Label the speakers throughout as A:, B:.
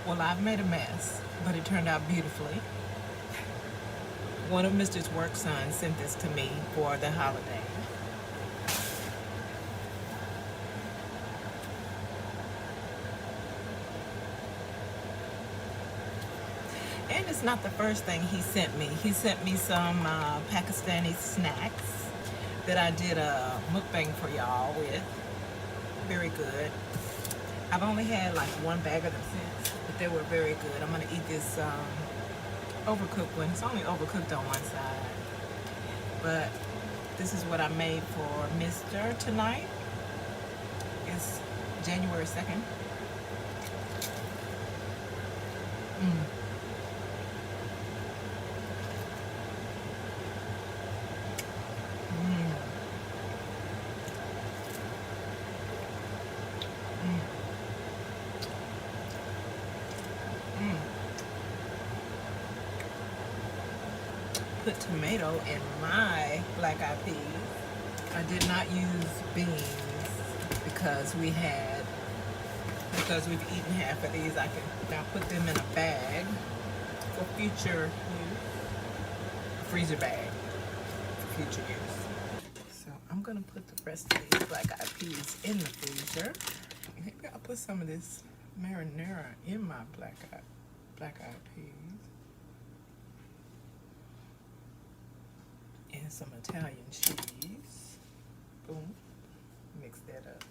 A: Well, I've made a mess, but it turned out beautifully. One of Mr.'s work sons sent this to me for the holiday. And it's not the first thing he sent me. He sent me some Pakistani snacks that I did a mukbang for y'all with. Very good. I've only had like one bag of them since, but they were very good. I'm gonna eat this overcooked one. It's only overcooked on one side, but this is what I made for Mr. tonight. It's January 2nd. Mm. Mm. Mm. Mm. Put tomato in my black eyed peas. I did not use beans because we've eaten half of these. I can now put them in a bag for future use. A freezer bag for future use. So I'm gonna put the rest of these black eyed peas in the freezer. Maybe I'll put some of this marinara in my black eyed peas. And some Italian cheese. Boom. Mix that up.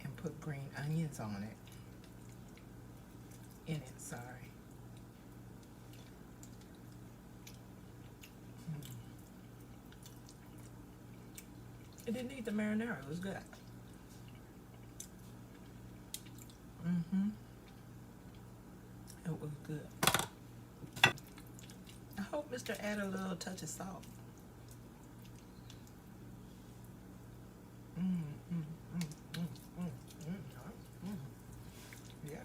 A: And put green onions on it. In it, sorry. It didn't need the marinara, it was good. It was good. I hope Mr. added a little touch of salt. Yeah.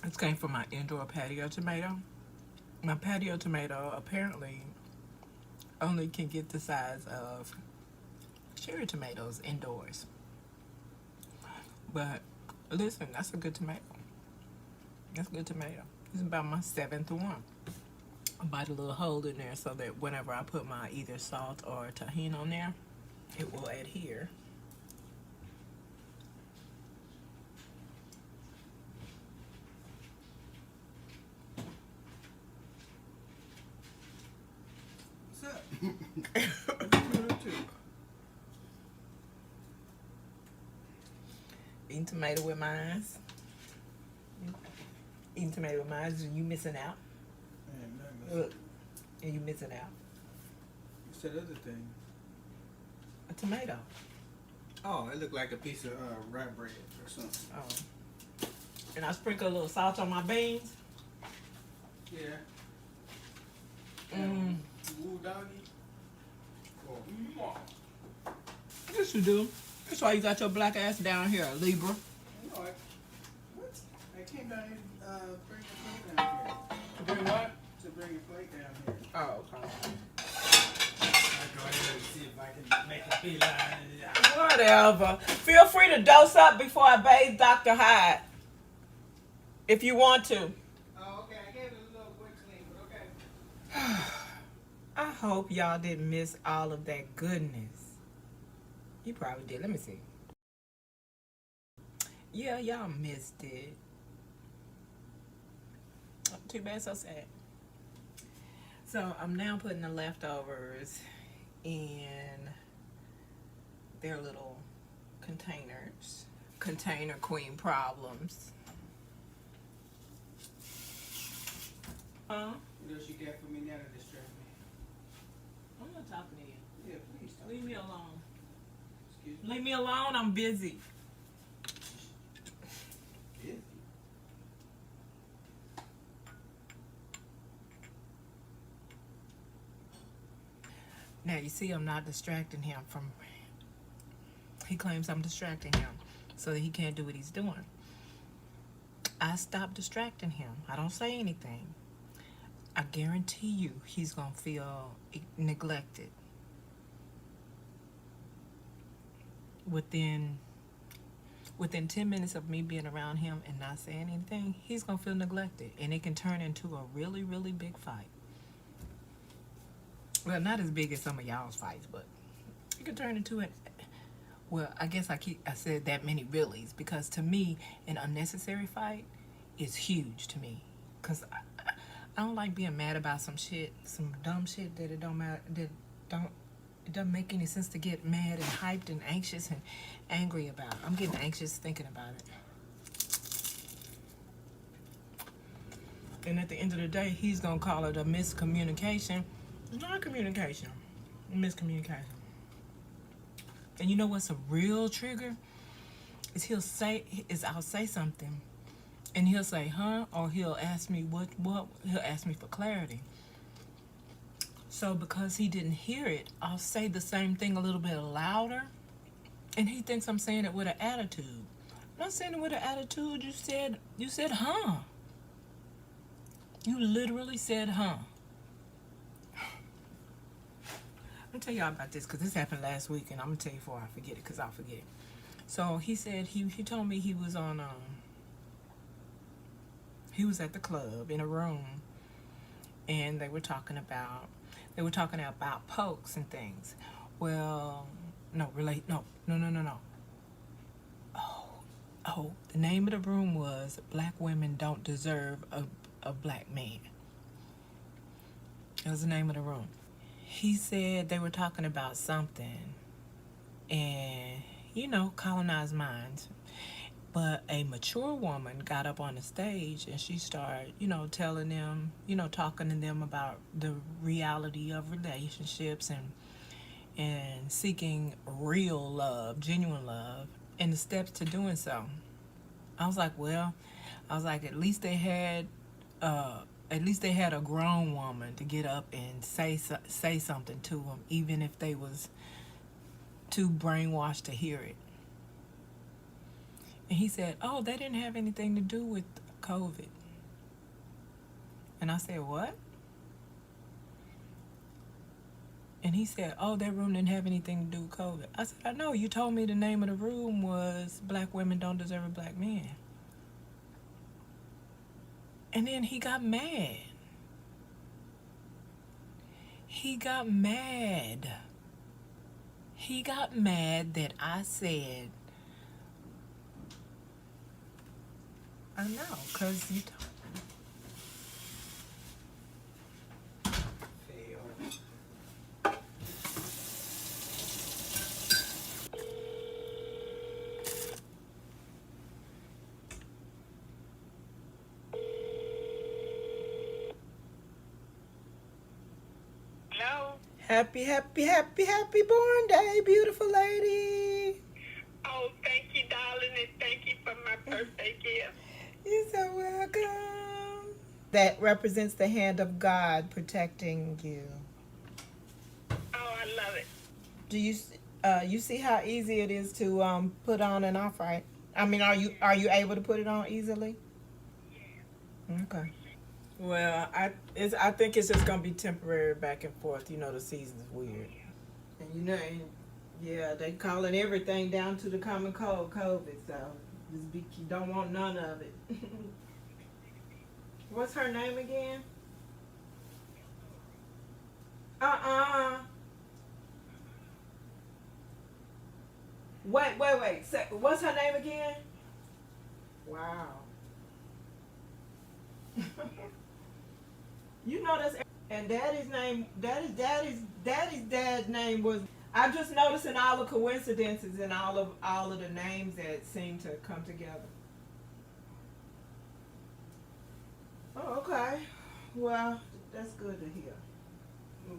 A: This came from my indoor patio tomato. My patio tomato apparently only can get the size of cherry tomatoes indoors. But listen, that's a good tomato. That's a good tomato. It's about my 7th one. I bite a little hole in there so that whenever I put my either salt or tahini on there, it will adhere.
B: What's up?
A: Eating tomato with mine. Eating tomato with mine. You missing out. Look, and you missing out.
B: You said other thing.
A: A tomato.
B: Oh, it looked like a piece of rye bread or something.
A: Oh. And I sprinkle a little salt on my beans.
B: Yeah.
A: Mm.
B: Woo doggy. Oh.
A: Yes, you do. That's why you got your black ass down here, Libra.
B: You know what? I came down here bring a plate down here.
A: To bring what?
B: To bring a plate down here.
A: Oh, okay.
B: I'll go ahead and see if I can make a beeline.
A: Whatever. Feel free to dose up before I bathe Dr. Hyde. If you want to.
B: Oh, okay. I gave it a little quick clean, but okay.
A: I hope y'all didn't miss all of that goodness. You probably did. Let me see. Yeah, y'all missed it. Too bad, so sad. So I'm now putting the leftovers in their little containers. Container queen problems. Huh?
B: What else you got for me now to distract me?
A: I'm not talking to you.
B: Yeah, please talk.
A: Leave me alone.
B: Excuse me.
A: Leave me alone. I'm busy.
B: Yeah.
A: Now you see, I'm not distracting him from. He claims I'm distracting him so that he can't do what he's doing. I stop distracting him. I don't say anything. I guarantee you he's going to feel neglected. Within 10 minutes of me being around him and not saying anything, he's going to feel neglected. And it can turn into a really, really big fight. Well, not as big as some of y'all's fights, but it can turn into it. Well, I guess I said that many reallys, because to me, an unnecessary fight is huge to me. Because I don't like being mad about some shit, some dumb shit that it doesn't make any sense to get mad and hyped and anxious and angry about. I'm getting anxious thinking about it. And at the end of the day, he's gonna call it a miscommunication. It's not communication, miscommunication. And you know what's a real trigger? I'll say something, and he'll say, huh? Or he'll ask me what? He'll ask me for clarity. So because he didn't hear it, I'll say the same thing a little bit louder, and he thinks I'm saying it with an attitude. I'm not saying it with an attitude. You said, huh? You literally said, huh? I'm gonna tell y'all about this because this happened last week, and I'm gonna tell you before I forget it, because I'll forget it. So he said he told me he was on he was at the club in a room, and they were talking about pokes and things. Well, no. Oh, the name of the room was Black Women Don't Deserve a Black Man. That was the name of the room. He said they were talking about something, and colonized minds. But a mature woman got up on the stage, and she started, telling them, talking to them about the reality of relationships and seeking real love, genuine love, and the steps to doing so. I was like, at least they had a grown woman to get up and say something to them, even if they was too brainwashed to hear it. And he said, oh, that didn't have anything to do with COVID. And I said, what? And he said, oh, that room didn't have anything to do with COVID. I said, I know. You told me the name of the room was Black Women Don't Deserve a Black Man. And then he got mad. He got mad that I said, I know, because you told me.
C: Hello?
A: Happy born day, beautiful lady.
C: Oh, thank you, darling, and thank you for my birthday gift.
A: You're so welcome. That represents the hand of God protecting you.
C: Oh, I love it.
A: Do you see how easy it is to put on and off, right? I mean, are you able to put it on easily?
C: Yeah.
A: Okay. Well, I think it's just gonna be temporary back and forth. The season's weird, and yeah, they calling everything down to the common cold, COVID. So you don't want none of it. What's her name again? Wait. What's her name again? Wow. That's, and daddy's dad's name was. I just noticing all the coincidences and all of the names that seem to come together. Oh, okay. Well, that's good to hear.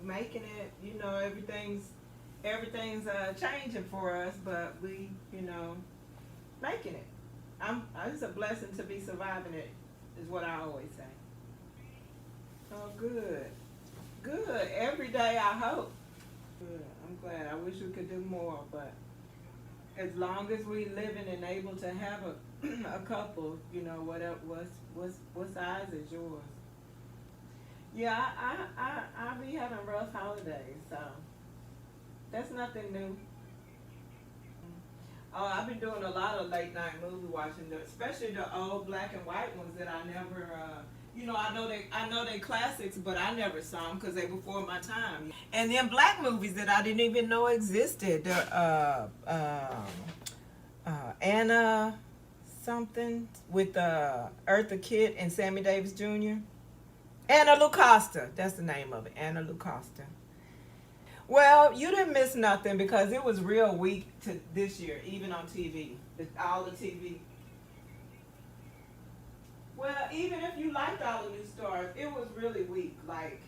A: Making it, everything's changing for us, but we, making it. It's a blessing to be surviving it, is what I always say. Oh, good. Every day I hope. Good. I'm glad. I wish we could do more, but as long as we living and able to have A couple, you know, what size is yours? Yeah, I be having rough holidays, so that's nothing new. Oh, I've been doing a lot of late night movie watching, especially the old black and white ones that I never, you know, I know they classics, but I never saw them because they before my time. And then black movies that I didn't even know existed. Anna something with Eartha Kitt and Sammy Davis Jr. Anna Lucasta, that's the name of it, Anna Lucasta. Well, you didn't miss nothing because it was real weak to this year, even on TV. All the TV. Well, even if you liked all the new stars, it was really weak. Like,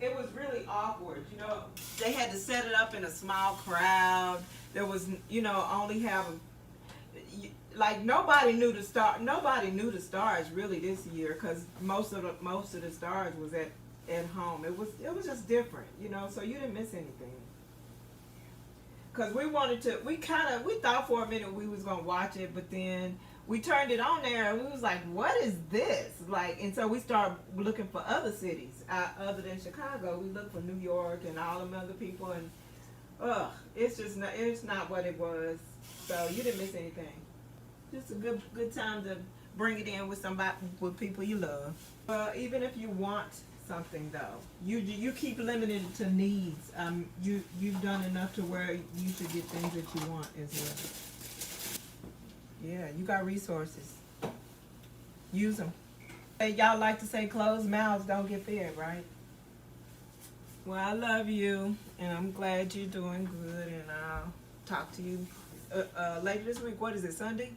A: it was really awkward. You know, they had to set it up in a small crowd. There was, you know, only have like nobody knew the star. Nobody knew the stars really this year because most of the stars was at home. It was just different, you know. So you didn't miss anything. Cause we thought for a minute we was gonna watch it, but then we turned it on there and we was like, what is this? Like, and so we started looking for other cities other than Chicago. We looked for New York and all them other people, and it's not what it was. So you didn't miss anything. Just a good time to bring it in with people you love. Even if you want something though, you keep limiting it to needs. You've done enough to where you should get things that you want as well. Yeah, you got resources. Use them. Hey, y'all like to say closed mouths don't get fed, right? Well, I love you, and I'm glad you're doing good, and I'll talk to you later this week. What is it, Sunday?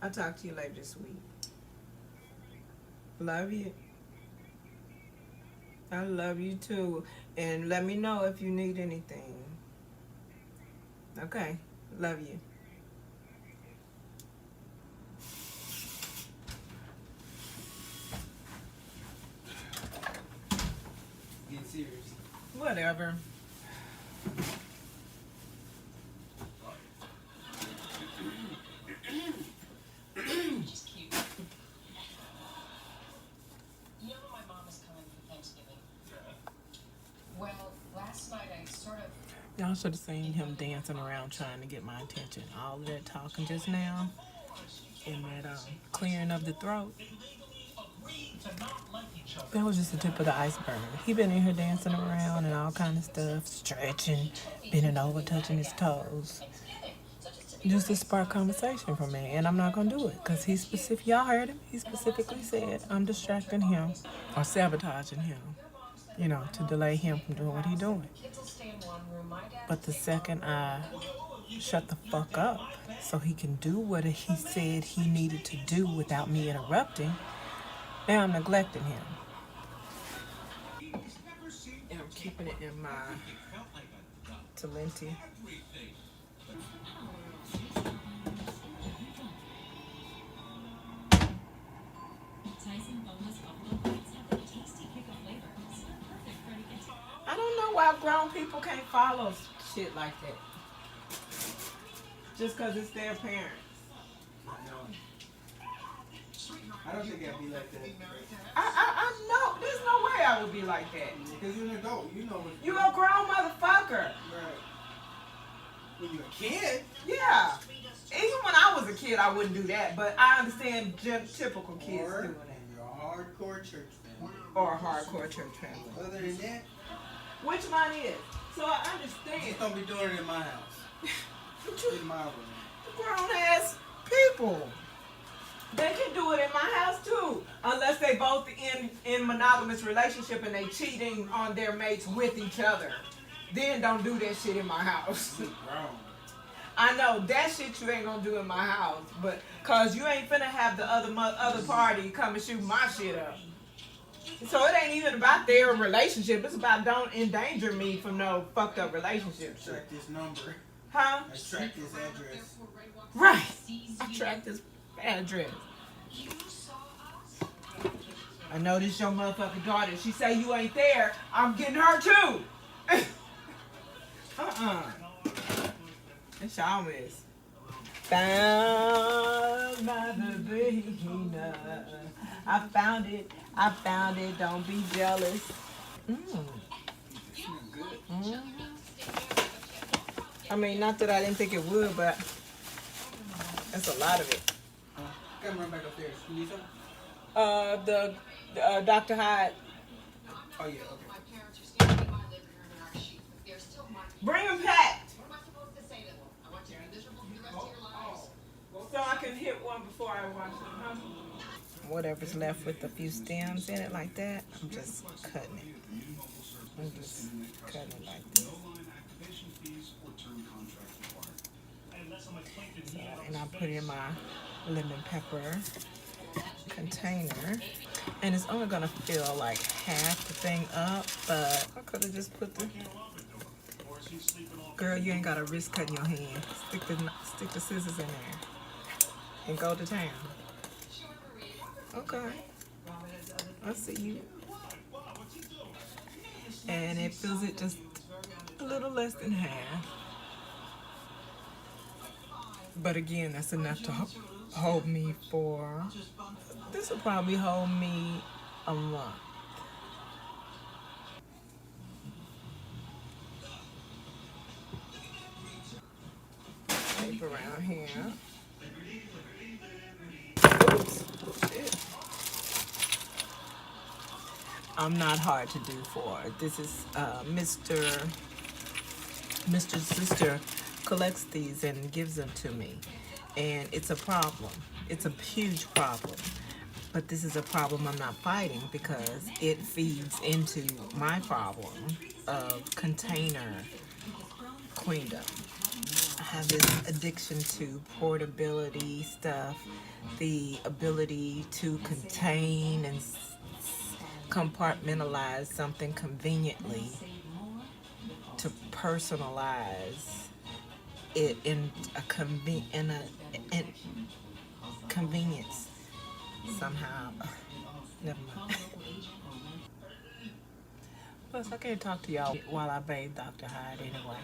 A: I'll talk to you later this week. Love you. I love you too. And let me know if you need anything. Okay. Love you.
B: Get serious.
A: Whatever.
D: Just cute. You know my mom is coming for Thanksgiving. Well, last night I sort of.
A: Y'all should have seen him dancing around trying to get my attention. All of that talking just now and that clearing of the throat. That was just the tip of the iceberg. He been in here dancing around and all kind of stuff, stretching, bending over, touching his toes. Just to spark conversation for me, and I'm not gonna do it because he's specific. Y'all heard him. He specifically said I'm distracting him or sabotaging him, you know, to delay him from doing what he's doing. But the second I shut the fuck up so he can do what he said he needed to do without me interrupting, now I'm neglecting him. And I'm keeping it in my Talenti. I don't know why grown people can't follow shit like that. Just because it's their parents.
B: I don't think I'd be like that.
A: I know. There's no way I would be like that.
B: Because you're an adult. You know what.
A: You a grown motherfucker.
B: Right. When you're a kid.
A: Yeah. Even when I was a kid, I wouldn't do that. But I understand typical kids
B: Or
A: doing it.
B: you're a hardcore church family.
A: Or a hardcore church family.
B: Other than that,
A: Which mine is. So I understand.
B: just don't be doing it in my house. In my room.
A: Grown ass people. They can do it in my house too, unless they both in monogamous relationship and they cheating on their mates with each other. Then don't do that shit in my house.
B: You grown.
A: I know that shit you ain't gonna do in my house, but cause you ain't finna have the other party come and shoot my shit up. So it ain't even about their relationship. It's about don't endanger me from no fucked up relationship.
B: Track this number.
A: Huh?
B: I track this address.
A: Right. I track this address. I know this your motherfucking daughter. She say you ain't there. I'm getting her too. It's y'all miss. Found my Davina. I found it. I found it. Don't be jealous. Mm. Mm. I mean, not that I didn't think it would, but that's a lot of it.
B: Come run back upstairs. You need something?
A: The Dr. Hyde.
B: Oh, yeah, okay.
D: My parents are standing in my living room in our sheets, but they're still my.
A: Bring him packed
D: What am I supposed to say to them? I want you to be miserable for the rest of your lives.
A: so I can hit one before I wash it. Huh? Whatever's left with a few stems in it like that, I'm just cutting it. I'm just cutting it like this. So, and I put it in my lemon pepper container. And it's only gonna fill like half the thing up, but I could have just put the. Girl, you ain't gotta risk cutting your hand. Stick the scissors in there and go to town. Okay, I see you. And it fills it just a little less than half. But again, that's enough to hold me for. This will probably hold me a month. Tape around here. Oops. Shit. I'm not hard to do for. This is Mr. Sister collects these and gives them to me. And it's a problem. It's a huge problem. But this is a problem I'm not fighting because it feeds into my problem of container queendom. I have this addiction to portability stuff, the ability to contain and compartmentalize something conveniently, to personalize it in a convenience somehow. Never mind. Plus, I can't talk to y'all while I bathe Dr. Hyde anyway.